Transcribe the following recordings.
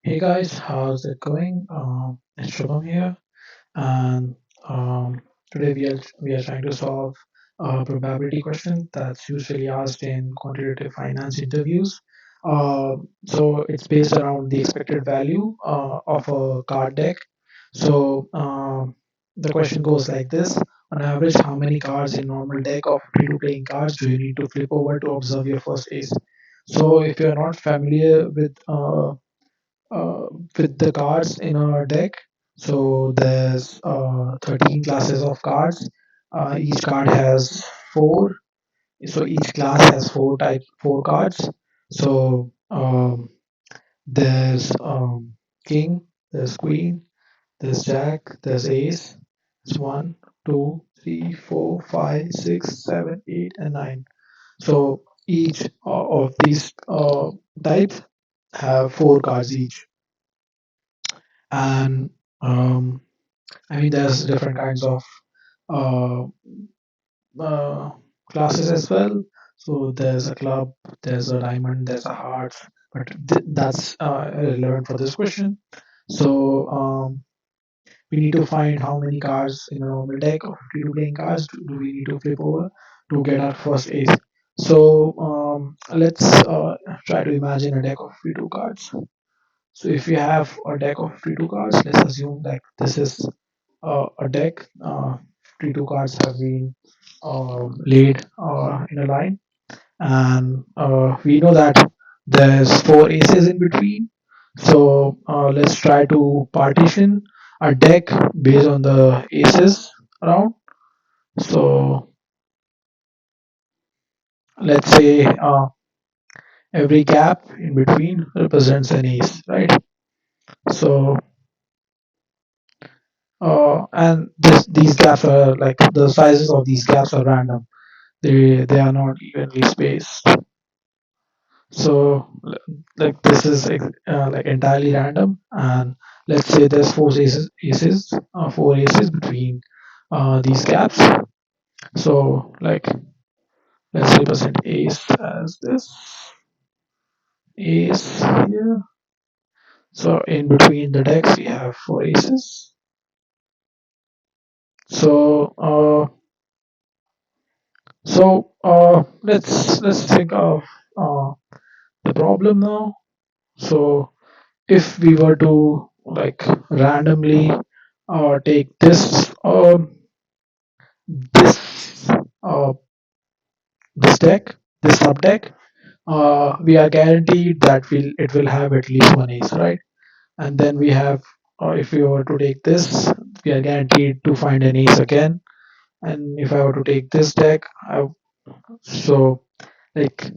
Hey guys, how's it going? It's Shubham here, and um, today we are trying to solve a probability question that's usually asked in quantitative finance interviews. So it's based around the expected value of a card deck. So the question goes like this: on average, how many cards in normal deck of free-to playing cards do you need to flip over to observe your first ace? So if you're not familiar uh, with the cards in a deck. So there's 13 classes of cards. Each card has four. So each class has four cards. So there's king, there's queen, there's jack, there's ace. It's one, two, three, four, five, six, seven, eight, and nine. So each of these types have four cards each, and um, I mean, there's different kinds of uh, uh, classes as well. So there's a club, there's a diamond, there's a heart, but that's irrelevant for this question. So we need to find how many cards in a normal deck of 52 playing cards do we need to flip over to get our first ace. So let's try to imagine a deck of 52 cards. So if you have a deck of 52 cards, let's assume that this is a deck. 52 cards have been laid in a line, and we know that there's four aces in between. So let's try to partition a deck based on the aces around. So let's say every gap in between represents an ace, right? So and these gaps are like the sizes of these gaps are random. They are not evenly spaced. So like this is like entirely random, and let's say there's four aces between these gaps. So like let's represent ace as this ace here. So in between the decks we have four aces. So let's think of uh, the problem now. So if we were to like randomly take this uh, this deck, this sub deck, we are guaranteed that it will have at least one ace, right? And then we have, if we were to take this, we are guaranteed to find an ace again. And if I were to take this deck, so like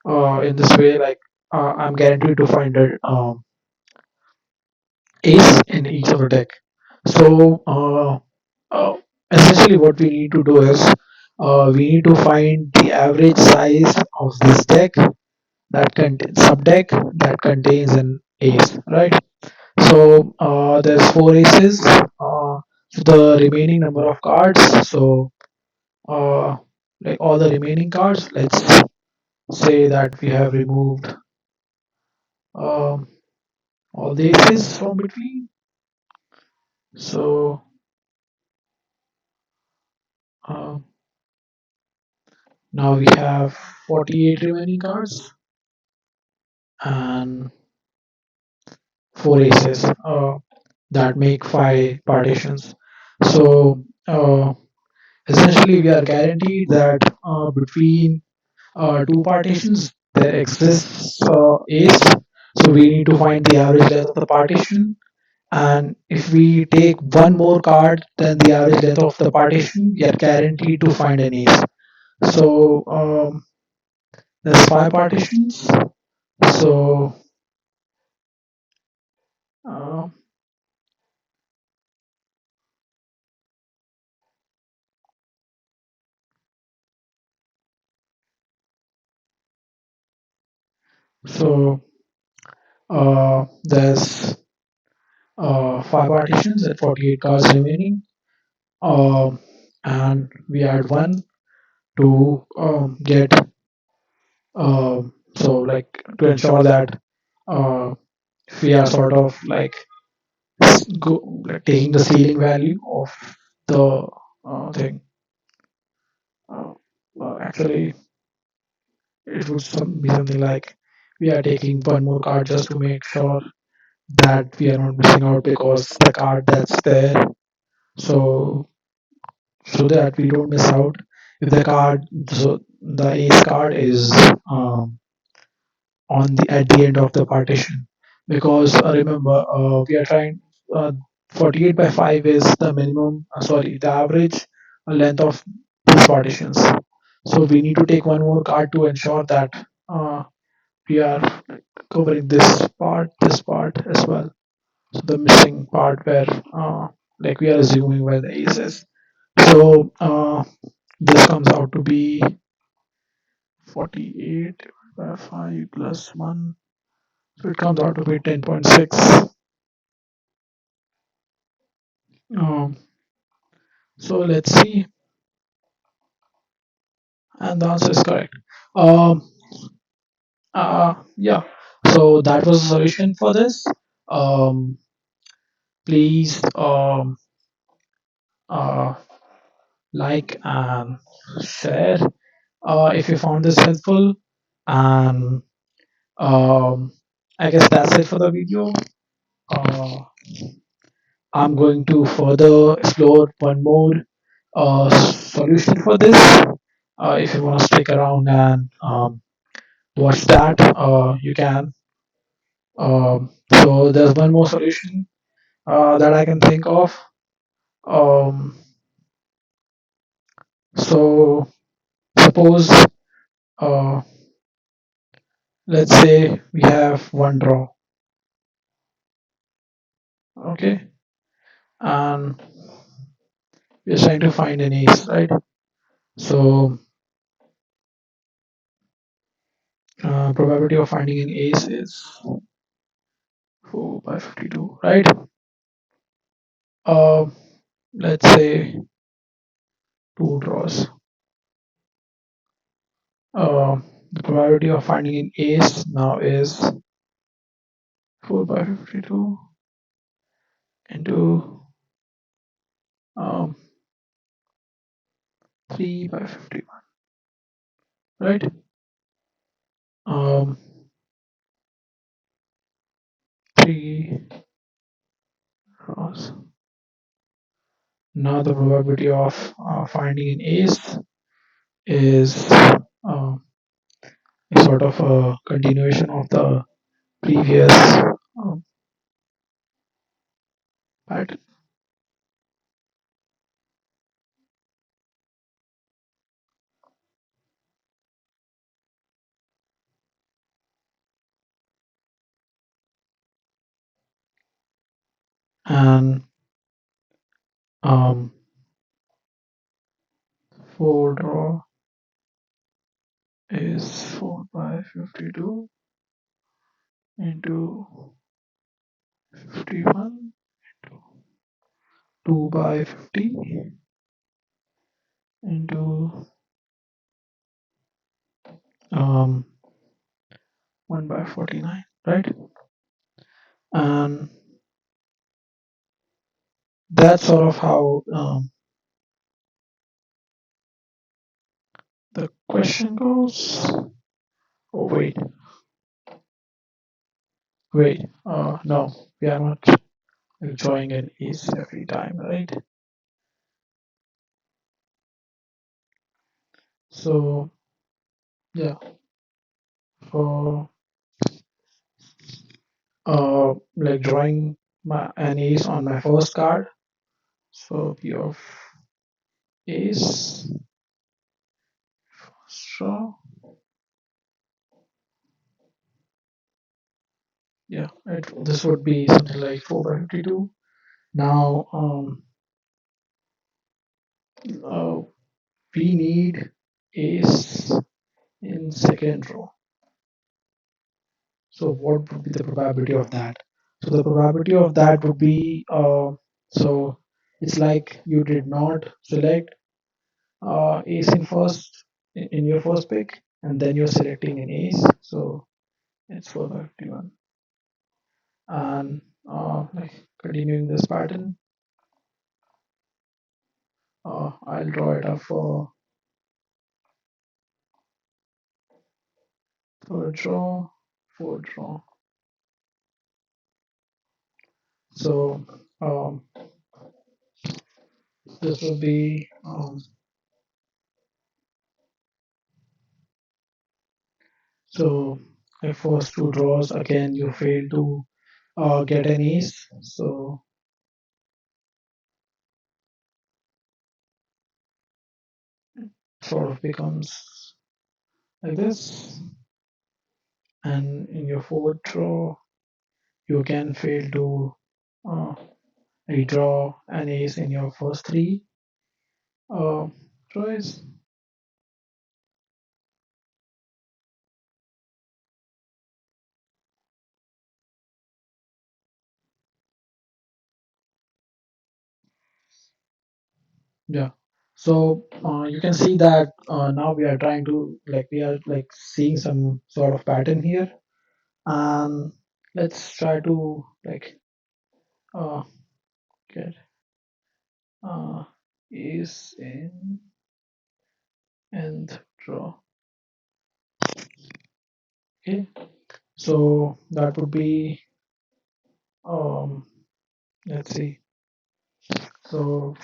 in this way, like I'm guaranteed to find a ace in each of the deck. So uh, essentially, what we need to do is we need to find the average size of this deck that contains sub deck that contains an ace, right? So there's four aces. So the remaining number of cards. So like all the remaining cards, let's say that we have removed um, all the aces from between. So now we have 48 remaining cards and four aces that make five partitions. So essentially, we are guaranteed that between two partitions there exists ace. So we need to find the average length of the partition. And if we take one more card than the average length of the partition, we are guaranteed to find an ace. So there's five partitions. So uh, so there's five partitions and 48 cards remaining. Um, and we add one to get so like to ensure that uh, if we are sort of like like taking the ceiling value of the thing, uh, actually it would be something like we are taking one more card just to make sure that we are not missing out because the card that's there. So so that we don't miss out if the card, so the ace card is um, on the at the end of the partition, because remember we are trying, uh, 48 by 5 is the minimum, sorry, the average length of these partitions. So we need to take one more card to ensure that uh, we are covering this part as well. So the missing part where like we are assuming where the ace is. So this comes out to be 48 by 5 plus 1. So it comes out to be 10.6. Um, so let's see. And the answer is correct. Um, yeah. So that was the solution for this. Um, please uh, like and share if you found this helpful. And um, I guess that's it for the video. Uh, I'm going to further explore one more solution for this. If you want to stick around and watch that, you can. So there's one more solution that I can think of. Um, so suppose, uh, let's say we have one draw, okay, and we're trying to find an ace, right? So probability of finding an ace is 4 by 52, right? Uh, let's say two draws. Uh, the probability of finding an ace now is 4 by 52 into um, 3 by 51, right? Um, 3 draws. Now the probability of finding an ace is a sort of a continuation of the previous um, pattern. And um, 4 draw is 4 by 52 into 51, 2 by 50 into 1 by 49, right? And that's sort of how the question goes. Oh, no, we are not drawing an ace every time, right? So, yeah, for like drawing an ace on my first card, so P of ace, so yeah, this would be something like 4 by 52. Now, uh, we need ace in second row. So what would be the probability of that? So the probability of that would be, so it's like you did not select ace in first in your first pick, and then you're selecting an ace. So it's 4 by 51. and like continuing this pattern, I'll draw it up for a draw, for a draw. So this will be so like first two draws again you fail to get an ace, so sort of becomes like this. And in your fourth draw, you again fail to uh, redraw an ace in your first three uh, tries. Yeah. So you can see that now we are trying to like we are like seeing some sort of pattern here, and let's try to like uh, get uh, ace in nth draw. Okay. So that would be um, let's see. So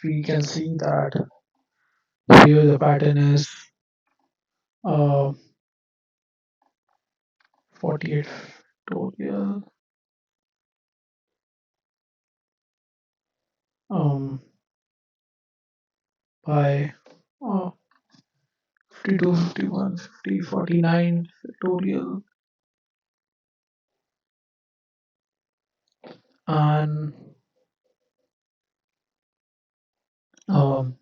we can see that here the pattern is uh, 48 factorial um, by uh, 52, 51, 50, 49 factorial, and um,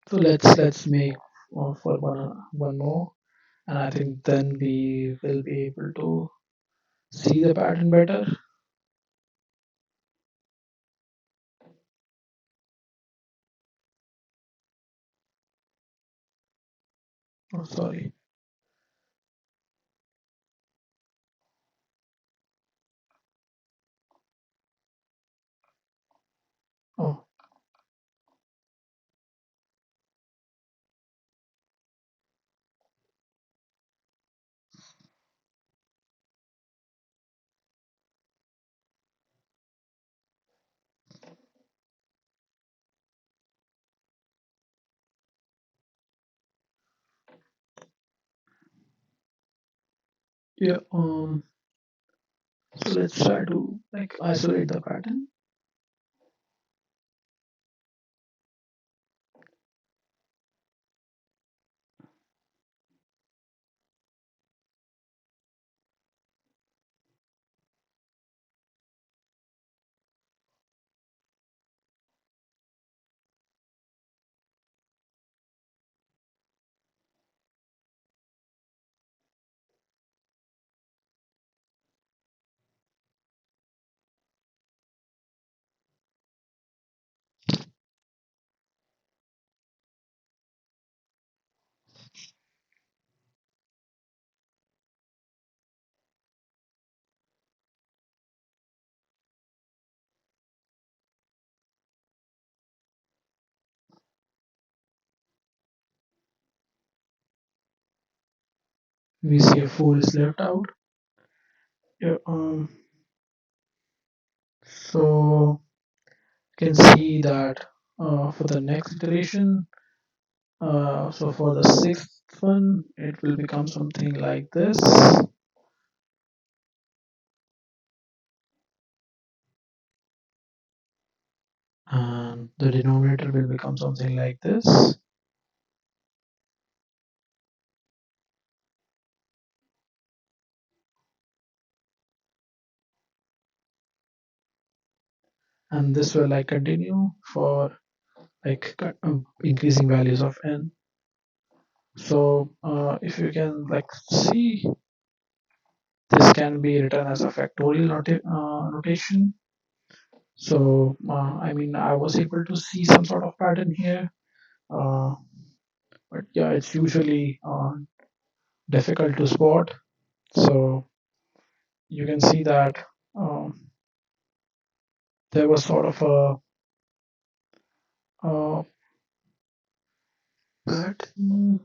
so let's make for one more, and I think then we will be able to see the pattern better. Oh, sorry. Oh, yeah. So let's try to like isolate the pattern. We see a four is left out. Yeah. So you can see that for the next iteration, so for the sixth one, it will become something like this, and the denominator will become something like this, and this will like continue for like increasing values of n. So if you can like see, this can be written as a factorial notation. So I mean, I was able to see some sort of pattern here, uh, but yeah, it's usually difficult to spot. So you can see that there was sort of a pattern.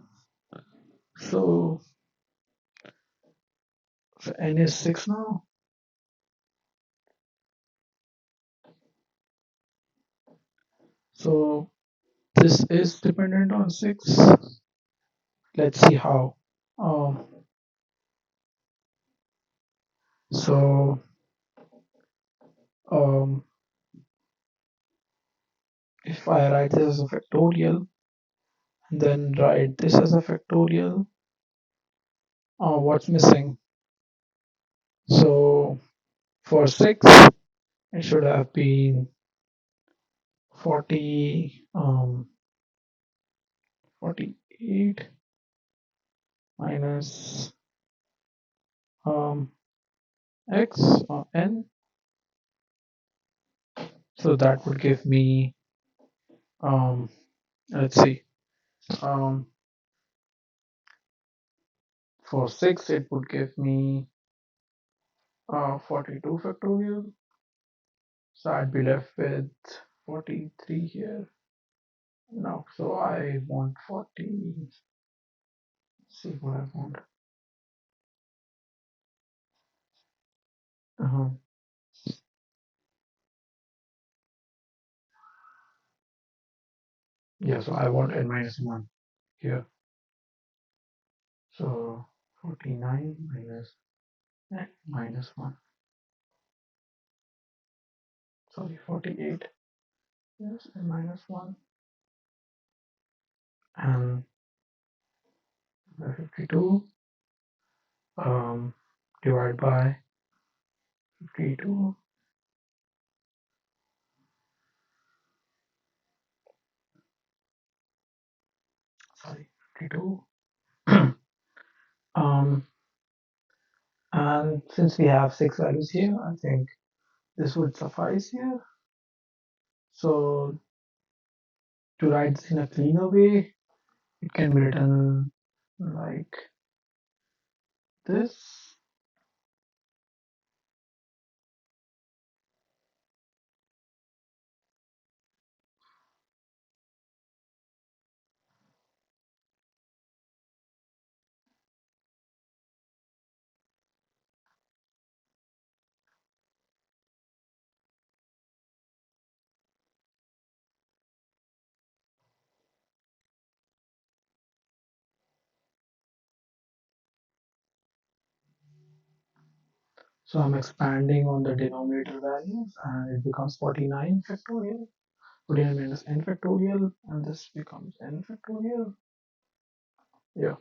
So, so n is 6 now. So this is dependent on 6. Let's see how. Um, so um, if I write this as a factorial, and then write this as a factorial, what's missing? So for 6, it should have been 40, 48 minus um, x n. So that would give me, um, let's see, um, for 6, it would give me 42 factorial. So I'd be left with 43 here. No, so I want 40. Let's see what I want. Uh-huh. Yeah, so I want n minus 1 here. So 49 minus n minus 1. Sorry, 48. Yes, n minus 1. And 52 um, divided by 52. Sorry, 52. um, and since we have 6 values here, I think this would suffice here. So to write this in a cleaner way, it can be written like this. So I'm expanding on the denominator values and it becomes 49 factorial, 49 minus n factorial, and this becomes n factorial. Yeah.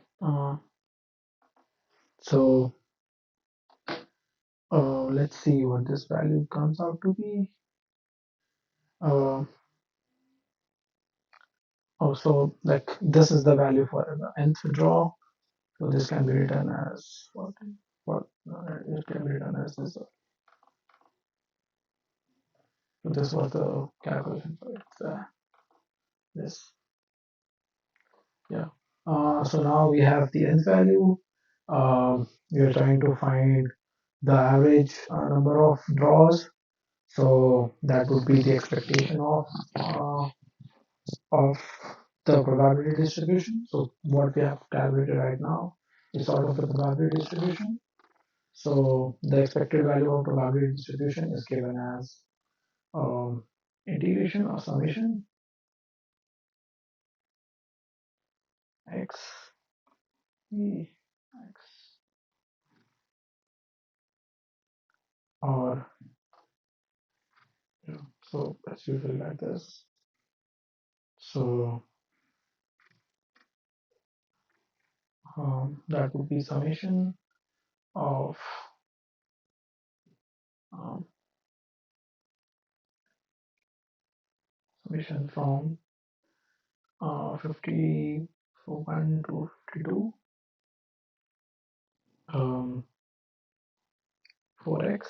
So let's see what this value comes out to be. Uh, so like this is the value for the nth draw. So this can be written as what it can be written as this. So this was the calculation. So it's this. Yeah. So now we have the nth value. We are trying to find the average number of draws. So that would be the expectation of the probability distribution. So what we have calculated right now is sort of the probability distribution. So the expected value of probability distribution is given as um, integration or summation x e x, or so that's usually like this. So that would be summation of um, summation from 51 to 52 for x.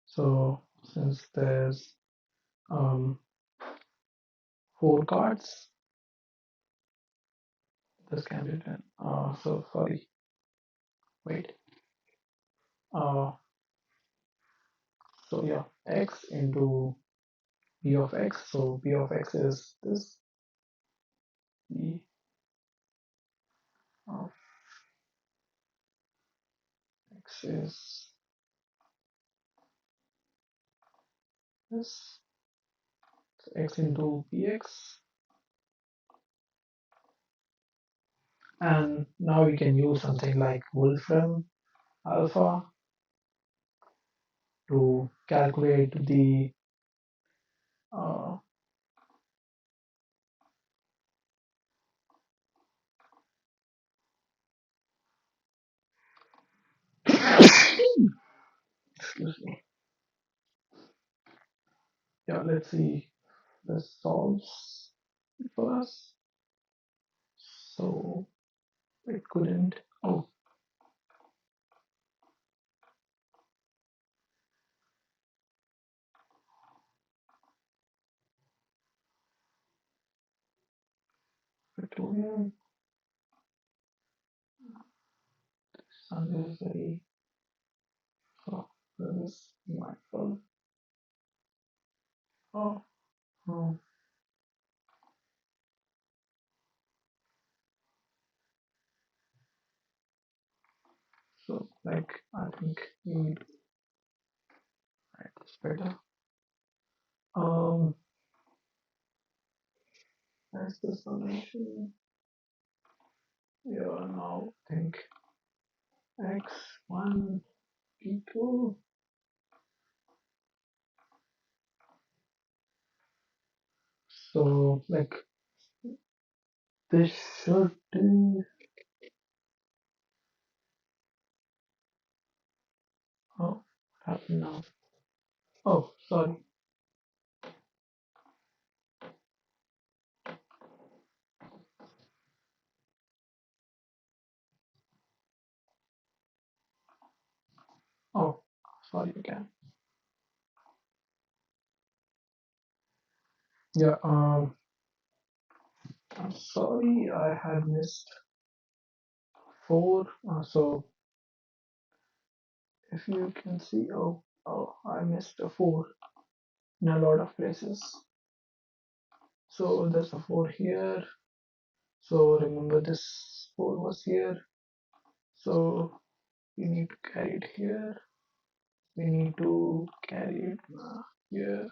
So since there's 4 cards, this can be written. So sorry, wait. Uh, so yeah, x into p of x. So p of x is this, p of x is this, so x into px. And now we can use something like Wolfram alpha to calculate the uh, excuse me. Yeah, let's see this solves for us. So it couldn't. Oh, Victorian sun is very this mindful. Oh, oh, so like I think we need to write this better. That's the summation. Yeah, now think x1 equal. So like this should be. Oh, what happened now? Oh, sorry. Oh, sorry again. Yeah. I'm sorry. I had missed four. So if you can see, I missed a four in a lot of places. So there's a four here. So remember this four was here. So we need to carry it here. We need to carry it here.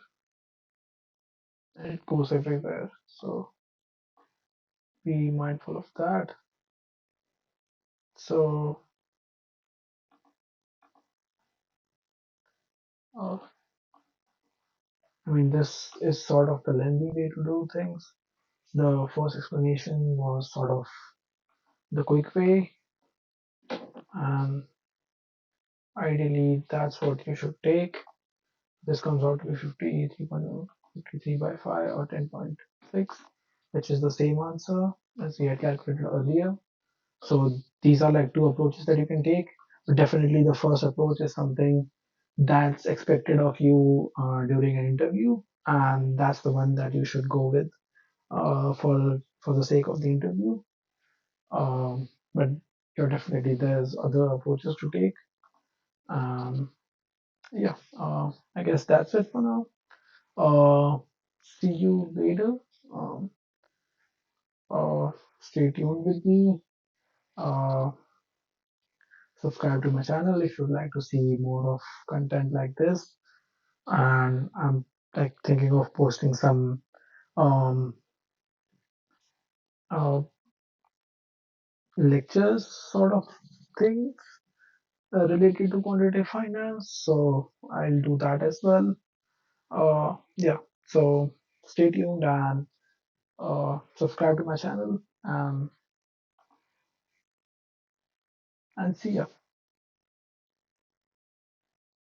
And it goes everywhere. So be mindful of that. So uh, I mean, this is sort of the lengthy way to do things. The first explanation was sort of the quick way, and ideally, that's what you should take. This comes out to be 53 by 5 or 10.6, which is the same answer as we had calculated earlier. So these are like two approaches that you can take, but definitely the first approach is something that's expected of you during an interview, and that's the one that you should go with for the sake of the interview. But you're definitely there's other approaches to take. Um, yeah, I guess that's it for now. See you later. Um, Stay tuned with me. Uh, Subscribe to my channel if you'd like to see more of content like this. And I'm like thinking of posting some um, uh, lectures sort of things related to quantitative finance. So I'll do that as well. Yeah. So stay tuned and subscribe to my channel. And see ya.